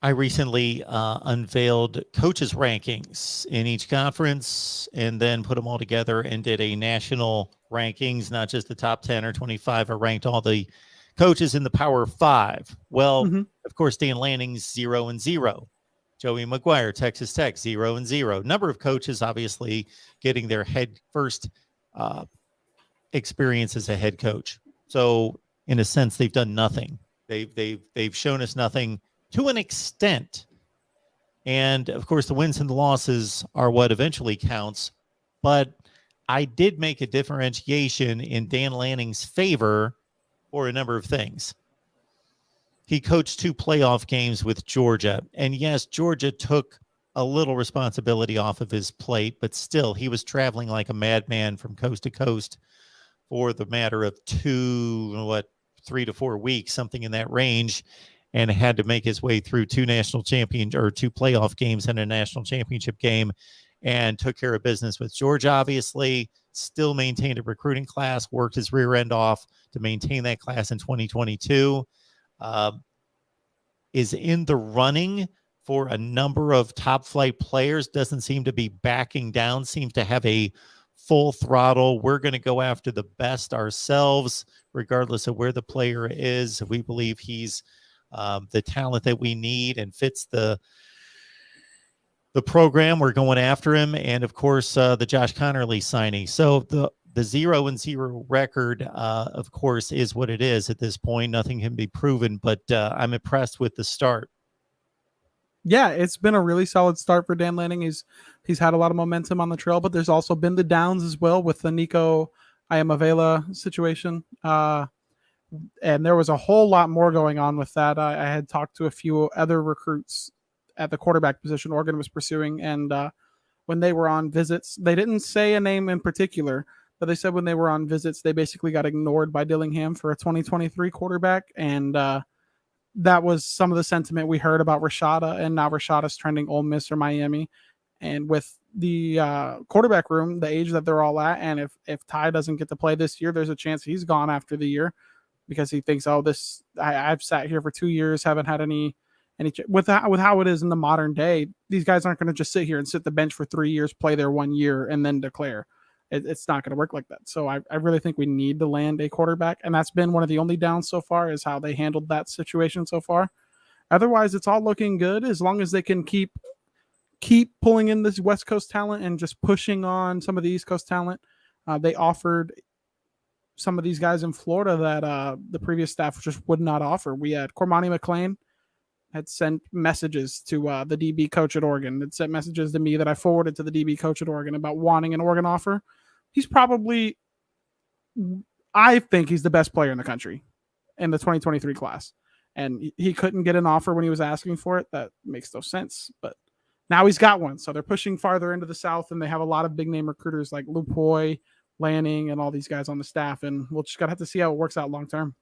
I recently unveiled coaches' rankings in each conference and then put them all together and did a national rankings, not just the top 10 or 25. I ranked all the coaches in the Power Five. Well, Mm-hmm. of course, Dan Lanning's 0-0. Joey McGuire, Texas Tech, 0-0. Number of coaches, obviously, getting their head first experience as a head coach. So, in a sense, they've done nothing. They've shown us nothing to an extent. And of course, the wins and the losses are what eventually counts. But I did make a differentiation in Dan Lanning's favor for a number of things. He coached 2 playoff games with Georgia. And yes, Georgia took a little responsibility off of his plate, but still, he was traveling like a madman from coast to coast for the matter of 3 to 4 weeks, something in that range, and had to make his way through 2 playoff games and a national championship game, and took care of business with Georgia. Obviously, still maintained a recruiting class, worked his rear end off to maintain that class in 2022. Is in the running for a number of top flight players, doesn't seem to be backing down, seems to have a full throttle. We're going to go after the best ourselves, regardless of where the player is. We believe he's the talent that we need and fits the program. We're going after him. And of course, the Josh Connerly signing. So the 0-0 record, of course, is what it is at this point. Nothing can be proven, but I'm impressed with the start. Yeah, it's been a really solid start for Dan Lanning. He's had a lot of momentum on the trail, but there's also been the downs as well with the Nico Iamavela situation. And there was a whole lot more going on with that. I had talked to a few other recruits at the quarterback position Oregon was pursuing, and when they were on visits, they didn't say a name in particular, but they said when they were on visits, they basically got ignored by Dillingham for a 2023 quarterback, and that was some of the sentiment we heard about Rashada, and now Rashada's trending Ole Miss or Miami. And with the quarterback room, the age that they're all at, and if Ty doesn't get to play this year, there's a chance he's gone after the year because he thinks, oh, I've sat here for 2 years, haven't had any with how it is in the modern day. These guys aren't going to just sit here and sit the bench for 3 years, play their 1 year, and then declare. It's not going to work like that. So I really think we need to land a quarterback, and that's been one of the only downs so far is how they handled that situation so far. Otherwise, it's all looking good as long as they can keep pulling in this West Coast talent and just pushing on some of the East Coast talent. They offered some of these guys in Florida that the previous staff just would not offer. We had Cormani McClain had sent messages to the DB coach at Oregon. Had sent messages to me that I forwarded to the DB coach at Oregon about wanting an Oregon offer. He's probably, I think he's the best player in the country in the 2023 class. And he couldn't get an offer when he was asking for it. That makes no sense. But now he's got one. So they're pushing farther into the South, and they have a lot of big name recruiters like Lupoy, Lanning, and all these guys on the staff. And we'll just got to have to see how it works out long term.